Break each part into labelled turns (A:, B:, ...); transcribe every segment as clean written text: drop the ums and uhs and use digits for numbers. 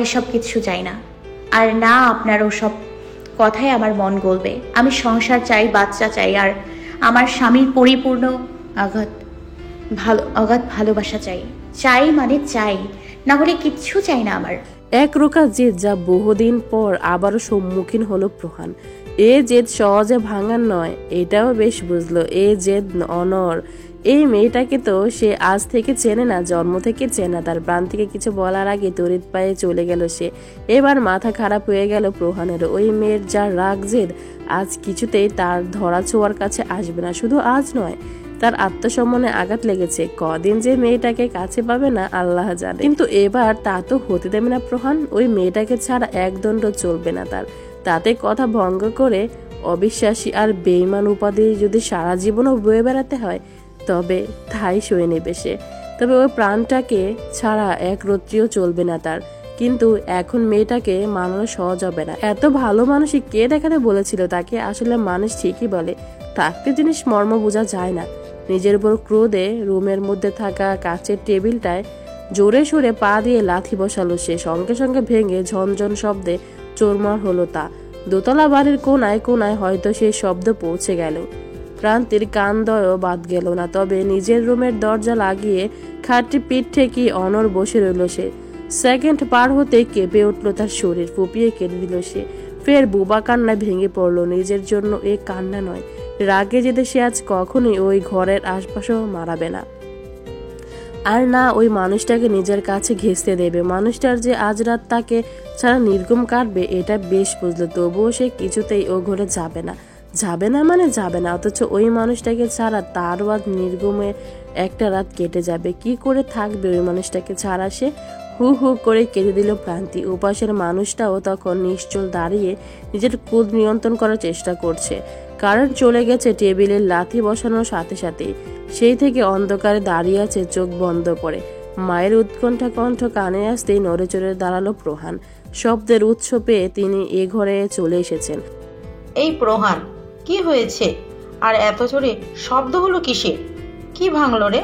A: এসব কিছু চাই না, আর না আপনার ওসব কথায় আমার মন গলবে। আমি সংসার চাই, বাচ্চা চাই, আর আমার স্বামীর পরিপূর্ণ অগাধ অগাধ ভালোবাসা চাই। চাই মানে চাই, না হলে কিচ্ছু চাই না আমার।
B: এক রোকা জেদ যা বহুদিন পর আবারও সম্মুখীন হলো প্রহান। এ জেদ সহজে ভাঙার নয়, এটাও বেশ বুঝলো। এ জেদ অনর। এই মেয়েটাকে তো সে আজ থেকে চেনে না, জন্ম থেকে চেনা। তার প্রাণ থেকে কিছু বলার আগে তড়িৎ পায়ে চলে গেল সে। এবার মাথা খারাপ হয়ে গেল প্রহানের। ওই মেয়ের যা রাগ জেদ, আজ কিছুতেই তার ধরা ছোঁয়ার কাছে আসবে না। শুধু আজ নয়, তার আত্মসম্মানে আঘাত লেগেছে। কদিন যে মেয়েটাকে কাছে পাবে না আল্লাহ জানে, কিন্তু এবার তা তো হতে দেবে না প্রহান। ওই মেয়েটাকে ছাড়া একদণ্ড চলবে না তার। তাতে কথা ভঙ্গ করে অবিশ্বাসী আর বেঈমান উপাধি যদি সারা জীবনও বয়ে বেড়াতে হয়, তবে তাই সয়ে নেবে সে। তবে ওই প্রাণটাকে ছাড়া এক রত্রিও চলবে না তার। কিন্তু এখন মেয়েটাকে মানানো সহজ হবে না। এত ভালো মানুষই কে দেখাতে বলেছিল তাকে? আসলে মানুষ ঠিকই বলে, থাকতে জিনিস মর্ম বোঝা যায় না। নিজের উপর ক্রোধে রুমের মধ্যে থাকা কাচের টেবিলটায় জোরে সোরে পা দিয়ে লাথি বসালো সে। সঙ্গে সঙ্গে ভেঙে ঝনঝন শব্দে চোরমার হলো তা। দোতলা বাড়ির কোনায় কোনায় হয়তো সেই শব্দ পৌঁছে গেল। প্রান্তির কানদয়ও বাদ গেল না। তবে নিজের রুমের দরজা লাগিয়ে খাটটি পিঠ ঠেকিয়ে অনর বসে রইল সে। সেকেন্ড পার হতে কেঁপে উঠল তার শরীর, ফুপিয়ে কেঁদে দিল সে। ফের বুবা কান্নায় ভেঙে পড়ল। নিজের জন্য এ কান্না নয়, রাগে যেতে সে আজ কখনোই ওই ঘরের আশপাশেও মারাবে না, আর না ওই মানুষটাকে নিজের কাছে ঘেঁষতে দেবে। মানুষটার যে আজ রাত তাকে ছাড়া নির্গম কাটবে এটা বেশ বুঝলো। তবুও সে কিছুতেই ও ঘরে যাবে না। যাবে না মানে যাবে না। অথচ ওই মানুষটাকে ছাড়া তারও আজ নির্গমে একটা রাত কেটে যাবে। কি করে থাকবে ওই মানুষটাকে ছাড়া সে? হু হু করে কেঁদে দিল প্রান্তি। উপাসের মানুষটাও তখন নিশ্চল দাঁড়িয়ে নিজের ক্রোধ নিয়ন্ত্রণ করার চেষ্টা করছে। কারেন্ট চলে গেছে টেবিলের লাথি বসানোর সাথে সাথেই। সেই থেকে অন্ধকারে দাঁড়িয়ে আছে চোখ বন্ধ করে। মায়ের উৎকণ্ঠা কণ্ঠ কানে আসতেই নড়ে চড়ে দাঁড়ালো প্রহান। শব্দের উৎস পেয়ে তিনি এ ঘরে চলে এসেছেন।
C: এই প্রহান, কি হয়েছে? আর এত জোরে শব্দ হলো কিসে? কি ভাঙলো রে?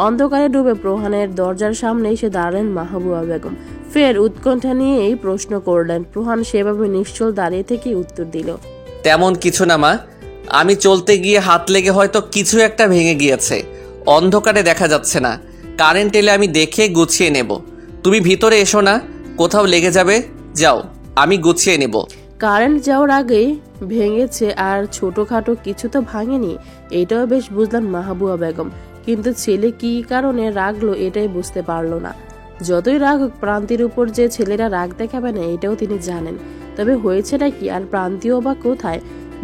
B: অন্ধকারে ডুবে প্রহানের দরজার সামনে এসে দাঁড়ালেন মাহবুবা বেগম। ফের উৎকণ্ঠা নিয়েই প্রশ্ন করলেন। প্রহান সেভাবে নিশ্চল দাঁড়িয়ে থেকে উত্তর দিল,
D: তেমন কিছু না মা, আমি চলতে গিয়ে হাত লেগে হয়তো কিছু একটা ভেঙে গিয়েছে। অন্ধকারে দেখা যাচ্ছে না, কারেন্ট এলে আমি দেখে গুছিয়ে নেব। তুমি ভিতরে এসো না, কোথাও লেগে যাবে। যাও, আমি গুছিয়ে নেব।
B: কারেন্ট যাওয়ার আগেই ভেঙেছে আর ছোটখাটো কিছু তো ভাঙেনি, এটাও বেশ বুঝলাম মাহবুবা বেগম। কিন্তু ছেলে কি কারণে রাগলো এটাই বুঝতে পারলো না। যতই রাগ হোক, প্রান্তির উপর যে ছেলেরা রাগ দেখাবে না এটাও তিনি জানেন। তবে হয়েছেটা কি? আর প্রান্তিও বা কোথায়?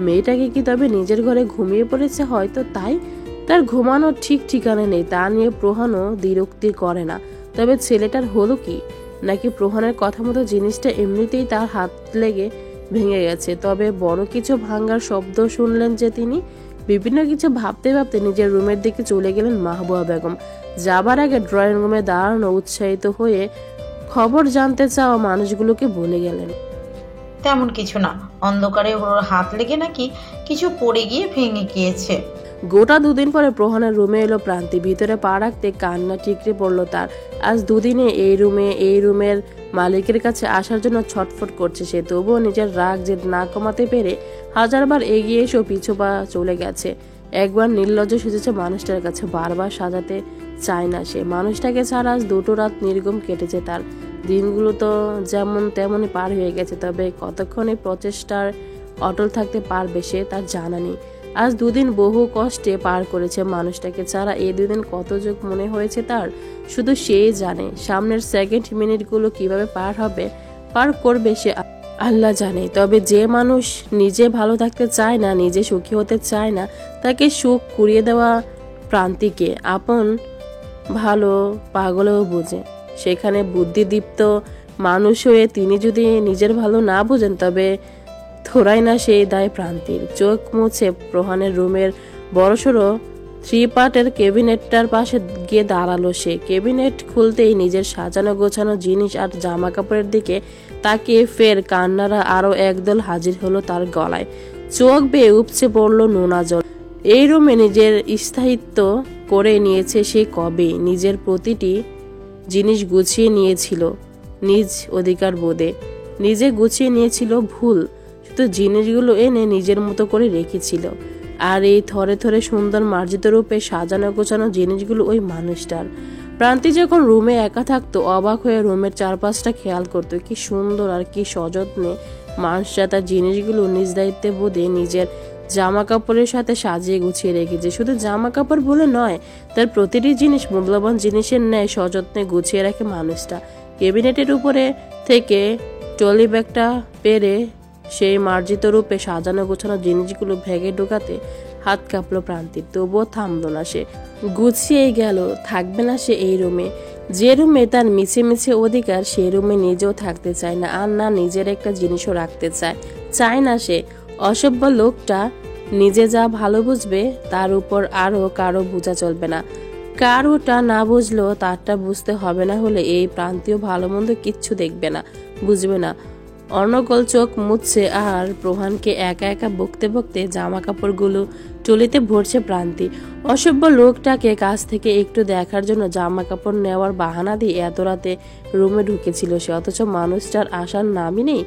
B: মেয়েটাকে কি তবে নিজের ঘরে ঘুমিয়ে পড়েছে? হয়তো তাই। তার ঘুমানোর ঠিক ঠিকানা নেই, তা নিয়ে প্রহানও দ্বিরুক্তি করে না। তবে ছেলেটার হলো কি? নাকি প্রহানের কথা মতো জিনিসটা এমনিতেই তার হাত লেগে ভেঙে গেছে? তবে বড় কিছু ভাঙ্গার শব্দ শুনলেন যে তিনি। বিভিন্ন কিছু ভাবতে ভাবতে নিজের রুমের দিকে চলে গেলেন মাহবুবা বেগম। যাবার আগে ড্রয়িং রুমে দাঁড়ানো উৎসাহিত হয়ে খবর জানতে চাওয়া মানুষগুলোকে বলে গেলেন,
C: তেমন কিছু না, অন্ধকারে ওর হাত লেগে নাকি কিছু পড়ে গিয়ে ভেঙে গিয়েছে।
B: গোটা দুদিন পরে প্রহানের রুমে এলো প্রান্তি। ভিতরে পা রাখতে কান্না ঠিকরে পড়লো তার। আজ দুদিনে এই রুমের মালিকের কাছে আসার জন্য ছটফট করছে সে। তবুও নিজের রাগ জেদ না কমাতে পেরে হাজারবার এগিয়ে এসেও পিছু পা চলে গেছে। একবার নির্লজ্জ সেজেছে মানুষটার কাছে, বারবার সাজাতে চায় না সে। মানুষটাকে ছাড়া আজ দুটো রাত নির্গম কেটেছে তার। দিনগুলো তো যেমন তেমনই পার হয়ে গেছে, তবে কতক্ষণে প্রচেষ্টার অটল থাকতে পারবে সে তার জানা নেই। আজ দুদিন বহু কষ্টে পার করেছে মানুষটাকে ছাড়া। এই দুদিন কত যুগ মনে হয়েছে তার, শুধু সেই জানে। সামনের সেকেন্ড মিনিটগুলো কিভাবে পার করবে সে আল্লাহ জানে। তবে যে মানুষ নিজে ভালো থাকতে চায় না, নিজে সুখী হতে চায় না, তাকে সুখ কুড়িয়ে দেওয়া প্রান্তিকে আপন ভালো পাগলেও বোঝে। সেখানে বুদ্ধিদীপ্ত মানুষ হয়ে তিনি যদি নিজের ভালো না বোঝেন, তবে থোড়াই না সেই দায় প্রান্তির। চোখ মুছে প্রহানের রুমের বড়সড় 3 পার্টের ক্যাবিনেটটার পাশে গিয়ে দাঁড়ালো সে। ক্যাবিনেট খুলতেই নিজের সাজানো গোছানো জিনিস আর জামা কাপড়ের দিকে তাকিয়ে ফের কান্নারা আরো একদল হাজির হলো তার গলায়। চোখ বেয়ে উপচে পড়লো নোনা জল। এই রুমে নিজের স্থায়িত্ব করে নিয়েছে সে কবে। নিজের প্রতিটি জিনিস গুছিয়ে নিয়েছিল নিজ অধিকার বোধে। নিজে গুছিয়ে নিয়েছিল ভুল, শুধু জিনিসগুলো এনে নিজের মতো করে রেখেছিল। আর এই থরে থরে সুন্দর মার্জিত রূপে সাজানো গোছানো জিনিসগুলো ওই মানুষটার। প্রান্তি যখন রুমে একা থাকতো অবাক হয়ে রুমের চারপাশটা খেয়াল করতো, কি সুন্দর আর কি সযত্নে মানুষটা তার জিনিসগুলো নিজ দায়িত্বে বোধে নিজের জামা কাপড়ের সাথে সাজিয়ে গুছিয়ে রেখেছে। শুধু জামা কাপড় বলে নয়, তার প্রতিটি জিনিস মূল্যবান জিনিসের ন্যায় সযত্নে গুছিয়ে রাখে মানুষটা। ক্যাবিনেটের উপরে থেকে ট্রলি ব্যাগটা পেরে সেই মার্জিত রূপে সাজানো গোছানো জিনিসগুলো ভেগে ঢোকাতে হাত কাঁপলো প্রান্তির, তবুও থামলো না সে। গুছিয়েই গেল, থাকবে না সে এই রুমে। যে রুমে তার মিছে মিছে অধিকার, সেই রুমে নিজেও থাকতে চায় না, আর না নিজের একটা জিনিসও রাখতে চায় না সে। অসভ্য লোকটা নিজে যা ভালো বুঝবে তার উপর আরো কারো বোঝা চলবে না। কারোটা না বুঝলেও তারটা বুঝতে হবে না হলে এই প্রান্তীয় ভালো মন্দ কিচ্ছু দেখবে না, বুঝবে না। অনর্গল চোখ মুছছে আর প্রহানকে একা একা বকতে বকতে জামা কাপড়গুলো টলিতে ভরছে প্রান্তি। অসভ্য লোকটাকে কাছ থেকে একটু দেখার জন্য জামা কাপড় নেওয়ার বাহানা দিয়ে এত রাতে রুমে ঢুকেছিল সে, অথচ মানুষটার আসার নামই নেই।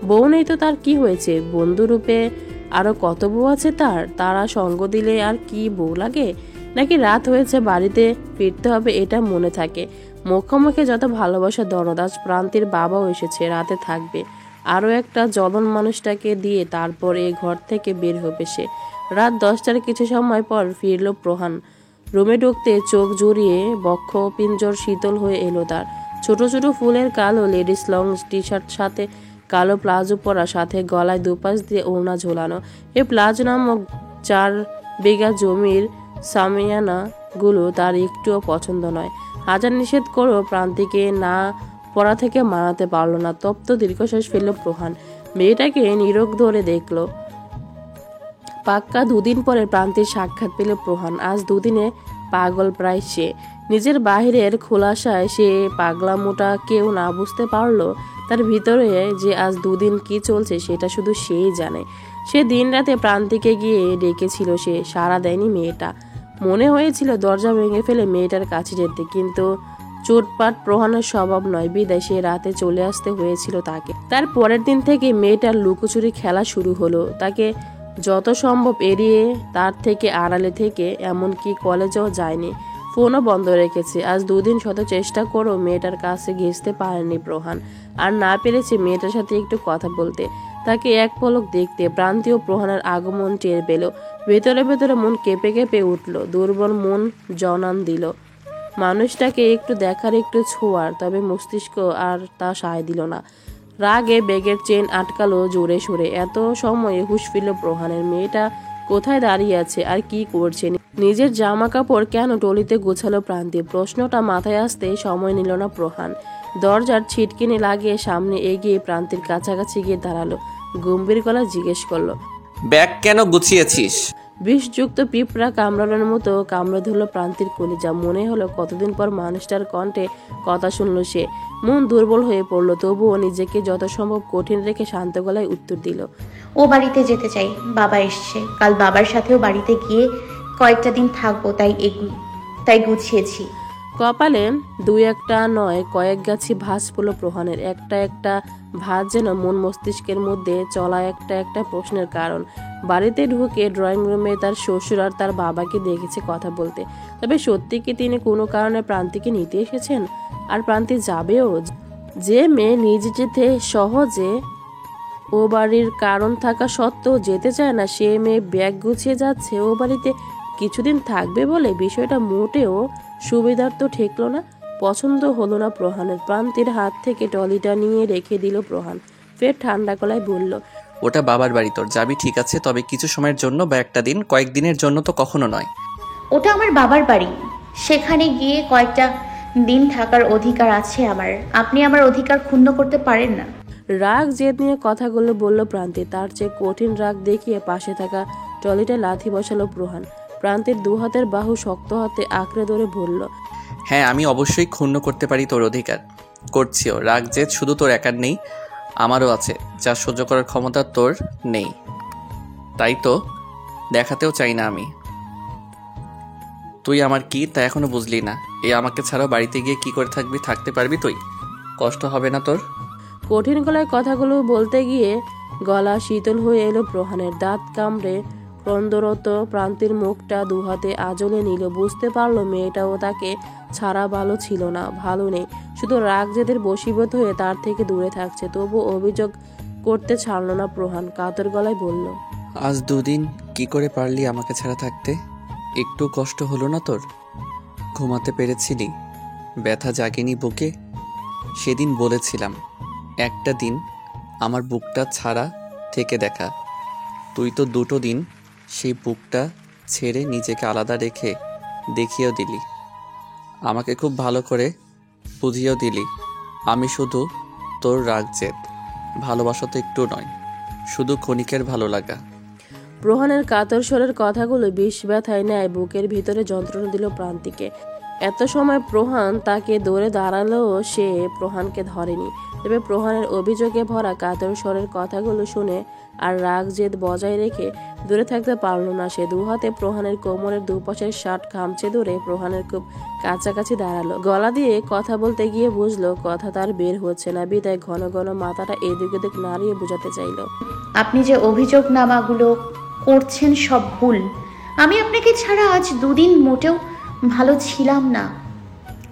B: বউ নেই তো তার কি হয়েছে, বন্ধু রূপে আরো কত বউ আছে তারা সঙ্গ দিলে আর কি বউ লাগে? নাকি রাত হয়েছে, বাড়িতে ফিরতে হবে এটা মনে থাকে। মুখোমুখি যত ভালোবাসা দরদাস, প্রান্তির বাবাও এসেছে, রাতে থাকবে আরো একটা জলন মানুষটাকে দিয়ে, তারপর এই ঘর থেকে বের হবে সে। রাত 10টার কিছু সময় পর ফিরল প্রহান। রুমে ঢুকতে চোখ জুড়িয়ে বক্ষ পিঞ্জর শীতল হয়ে এলো তার। ছোট ছোট ফুলের কালো লেডিস লং টি শার্ট, সাথে কালো প্লাজো পরা, সাথে গলায় দুপাশ দিয়ে ওড়না ঝোলানো। এই প্লাজো নামক 4 বিঘা জমির সামিয়ানা গুলো তার একটুও পছন্দ নয়। হাজার নিষেধ করেও প্রান্তিকে না পড়া থেকে মানাতে পারল না। তপ্ত দীর্ঘশ্বাস ফেলল প্রহান, মেয়েটাকে নিরোগ ধরে দেখল। পাক্কা 2 দিন পরে প্রান্তির সাক্ষাৎ পেল প্রহান। আজ 2 দিনে পাগল প্রায় সে। নিজের বাহিরের খোলাসায় সে পাগলামোটা কেউ না বুঝতে পারলো, তার ভিতরে যে আজ 2 দিন কি চলছে সেটা শুধু সেই জানে। সে দিন রাতে প্রান্তিকে গিয়ে ডেকেছিল, সে সাড়া দেয়নি মেয়েটা। মনে হয়েছিল দরজা ভেঙে ফেলে মেয়েটার কাছে যেতে, কিন্তু চোটপাট প্রহানের স্বভাব নয় বিদায় সে রাতে চলে আসতে হয়েছিল তাকে। তার পরের দিন থেকে মেয়েটার লুকোচুরি খেলা শুরু হলো, তাকে যত সম্ভব এড়িয়ে, তার থেকে আড়ালে থেকে, এমনকি কলেজেও যায়নি, ফোনও বন্ধ রেখেছে। আজ 2 দিন শত চেষ্টা করেও মেয়েটার কাছে ঘেঁষতে পারেনি প্রহান, আর না পেরেছে মেয়েটার সাথে একটু কথা বলতে, তাকে এক পলক দেখতে। প্রান্তীয় প্রহানের আগমন টের পেল, ভেতরে ভেতরে মন কেঁপে কেঁপে উঠল, দুর্বল মন জনান দিল মানুষটাকে একটু দেখার, একটু ছোঁয়ার, তবে মস্তিষ্ক আর তা সায় দিল না। রাগে বেগের চেন আটকালো জোরে সোরে। এত সময়ে হুঁশ ফিরল প্রহানের, মেয়েটা কোথায় দাঁড়িয়ে আছে আর কি করছে, নিজের জামা কাপড় কেন টলিতে গোছালো প্রান্তি? প্রশ্নটা মাথায় আসতে সময় নিল না প্রহান। দরজার ছিটকিনি লাগিয়ে সামনে এগিয়ে প্রান্তির কাছাকাছি গিয়ে দাঁড়ালো, গম্ভীর গলায় জিজ্ঞেস করলো,
D: ব্যাগ কেন গুছিয়েছিস?
B: বিষযুক্ত পিঁপড়া কামড়ানোর মতো কামড়ে ধরল প্রান্তির কলিজা। মনে হলো কতদিন পর মানুষটার কণ্ঠে কথা শুনল সে। মন দুর্বল হয়ে পড়ল, তবুও নিজেকে যত সম্ভব কঠিন রেখে শান্ত গলায় উত্তর দিল,
A: ও বাড়িতে যেতে চাই, বাবা এসছে, কাল বাবার সাথেও বাড়িতে গিয়ে কয়েকটা দিন থাকবো, তাই গুছিয়েছি।
B: কপালে 2-1টা নয় কয়েক গাছি ভাঁজ পড়ল প্রহানের। একটা একটা ভাঁজ যেন মন মস্তিষ্কের মধ্যে চলা একটা একটা প্রশ্নের কারণ। বাড়িতে ঢুকে ড্রয়িং রুমে তার শ্বশুর আর তার বাবাকে দেখেছে কথা বলতে, তবে সত্যি কি তিনি কোনো কারণে প্রান্তিকে নিতে এসেছেন? আর প্রান্তি যাবেও? যে মেয়ে নিজ যেতে সহজে ও বাড়ির কারণ থাকা সত্ত্বেও যেতে চায় না, সে মেয়ে ব্যাগ গুছিয়ে যাচ্ছে ও বাড়িতে কিছুদিন থাকবে বলে। বিষয়টা মোটেও সুবিধার তো ঠেকলো না, পছন্দ হলো না প্রহানের। প্রান্তির হাত থেকে টলিটা নিয়ে রেখে দিল প্রহান, ফের ঠান্ডা গলায় বলল,
D: ওটা বাবার বাড়ি, তোর যাবি ঠিক আছে, তবে কিছু সময়ের জন্য বা একটা দিন, কয়েকদিনের জন্য তো কখনো নয়।
A: ওটা আমার বাবার বাড়ি, সেখানে গিয়ে কয়েকটা দিন থাকার অধিকার আছে আমার। আপনি আমার অধিকার ক্ষুণ্ণ করতে পারেন না।
B: রাগ জেদ নিয়ে কথাগুলো বলল প্রান্তি। তার চেয়ে কঠিন রাগ দেখিয়ে পাশে থাকা টলিটা লাথি বসালো প্রহান। প্রান্তির 2 হাতের বাহু শক্ত হাতে আঁকড়ে ধরে বলল,
D: হ্যাঁ, আমি অবশ্যই ক্ষুণ্ণ করতে পারি তোর অধিকার, করছিও। রাগ জেদ শুধু তোর একার নেই, আমারও আছে, যা সহ্য করার ক্ষমতা তোর নেই, তাই তো দেখাতেও চাই না আমি। তুই আমার কি তা এখনো বুঝলি না? আমাকে ছাড়াও বাড়িতে গিয়ে কি করে থাকতে পারবি তুই? কষ্ট হবে না তোর?
B: কঠিন গলায় কথাগুলো বলতে গিয়ে গলা শীতল হয়ে এলো প্রহানের। দাঁত কামড়ে ক্রন্দরত প্রান্তির মুখটা দুহাতে আজলে নিল। বুঝতে পারলো মেয়েটাও তাকে ছাড়া ভালো ছিল না, ভালো নেই, শুধু রাগ জেদের বশীভূত হয়ে তার থেকে দূরে থাকছে। তবু অভিযোগ করতে ছাড়লো না প্রহান। কাতর গলায় বলল,
D: আজ দুদিন কি করে পারলি আমাকে ছাড়া থাকতে? একটু কষ্ট হলো না তোর? ঘুমাতে পেরেছিলি? ব্যথা জাগেনি বুকে? সেদিন বলেছিলাম একটা দিন আমার বুকটা ছাড়া থেকে দেখা। তুই তো দুটো দিন সেই বুকটা ছেড়ে নিজেকে আলাদা রেখে দেখিয়েও দিলি, আমাকে খুব ভালো করে বুঝিয়েও দিলি আমি শুধু তোর রাগ জেদ। ভালোবাসা তো একটু নয়, শুধু ক্ষণিকের ভালো লাগা।
B: প্রহানের কাতর স্বরের কথাগুলো বিষ ব্যথায় নেয় বুকের ভিতরে যন্ত্রণা দিল প্রান্তিকে। এত সময় প্রহান তাকে দৌড়ে দাঁড়ালেও সে প্রহানকে ধরেনি। তবে প্রহানের অভিযোগে ভরা কাতর স্বরের কথাগুলো শুনে আর রাগ জেদ বজায় রেখে দূরে থাকতে পারল না সে। দুহাতে প্রহানের কোমরের দুপাশের শার্ট খামচে ধরে প্রহানের খুব কাছাকাছি দাঁড়ালো। গলা দিয়ে কথা বলতে গিয়ে বুঝলো কথা তার বের হচ্ছে না, বিদায় ঘন ঘন মাথাটা এদিক ওদিক নাড়িয়ে বোঝাতে চাইলো,
A: আপনি যে অভিযোগনামাগুলো করছেন সব ভুল। আমি আপনাকে ছাড়া আজ দুদিন মোটেও ভালো ছিলাম না,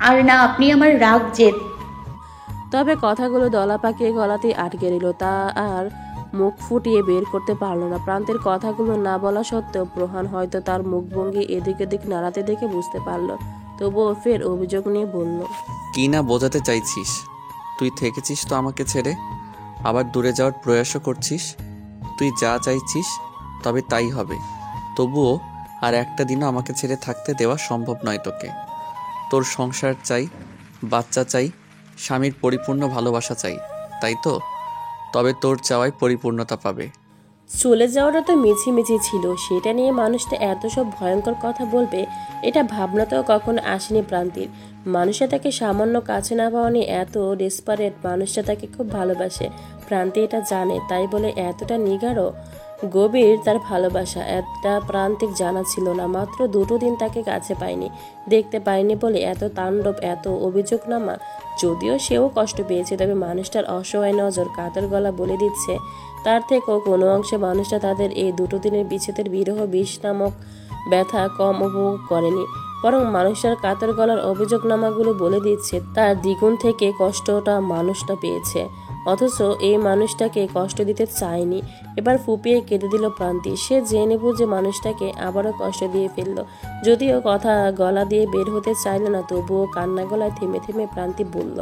A: আর না আপনি আমার রাগ জেদ।
B: তবে কথাগুলো দলা পাকিয়ে গলাতেই আটকে রইল, তা আর মুখ ফুটিয়ে বের করতে পারল না। প্রান্তের কথাগুলো না বলা সত্ত্বেও প্রহান হয়তো তার মুখভঙ্গি এদিক ওদিক নাড়াতে দেখে বুঝতে পারল। তবুও ফের অভিযোগ নিয়ে বলল,
D: কি না বোঝাতে চাইছিস? তুই থেকেছিস তো আমাকে ছেড়ে, আবার দূরে যাওয়ার প্রয়াসও করছিস। তুই যা চাইছিস তবে তাই হবে। তবুও আর একটা দিনও আমাকে ছেড়ে থাকতে দেওয়া সম্ভব নয় তোকে। তোর সংসার চাই, বাচ্চা চাই, স্বামীর পরিপূর্ণ ভালোবাসা চাই, তাই তো? তবে তোর চাওয়ায় পরিপূর্ণতা পাবে।
B: চলে যাওয়াটা তো মিছিমিছি ছিল, সেটা নিয়ে মানুষটা এত সব ভয়ঙ্কর কথা বলবে এটা ভাবনাতেও কখনো আসেনি প্রান্তির। মানুষটা তাকে সামান্য কাছে না পাওয়া নিয়ে এত ডেসপারেট। মানুষটা তাকে খুব ভালোবাসে, প্রান্তি এটা জানে, তাই বলে এতটা নিগাড় গভীর তার ভালোবাসা এটা প্রান্তিক জানা ছিল না। মাত্র দুটো দিন তাকে কাছে পায়নি, দেখতে পায়নি বলে এত তাণ্ডব, এত অভিযোগনামা। যদিও সেও কষ্ট পেয়েছে, তবে মানুষটার অসহায় নজর, কাতর গলা বলে দিচ্ছে তার থেকেও কোনো অংশে মানুষটা তাদের এই দুটো দিনের বিচ্ছেদের বিরহ বিষ নামক ব্যথা কম উপভোগ করেনি, বরং মানুষটার কাতর গলার অভিযোগনামাগুলো বলে দিচ্ছে তার দ্বিগুণ থেকে কষ্টটা মানুষটা পেয়েছে, অথচ এই মানুষটাকে কষ্ট দিতে চায়নি। এবার ফুপিয়ে কেঁদে দিল প্রান্তি। সে জেনে বুঝে মানুষটাকে আবারও কষ্ট দিয়ে ফেলল। যদিও কথা গলা দিয়ে বের হতে চাইল না, তবুও কান্না গলায় থেমে থেমে প্রান্তি বলল,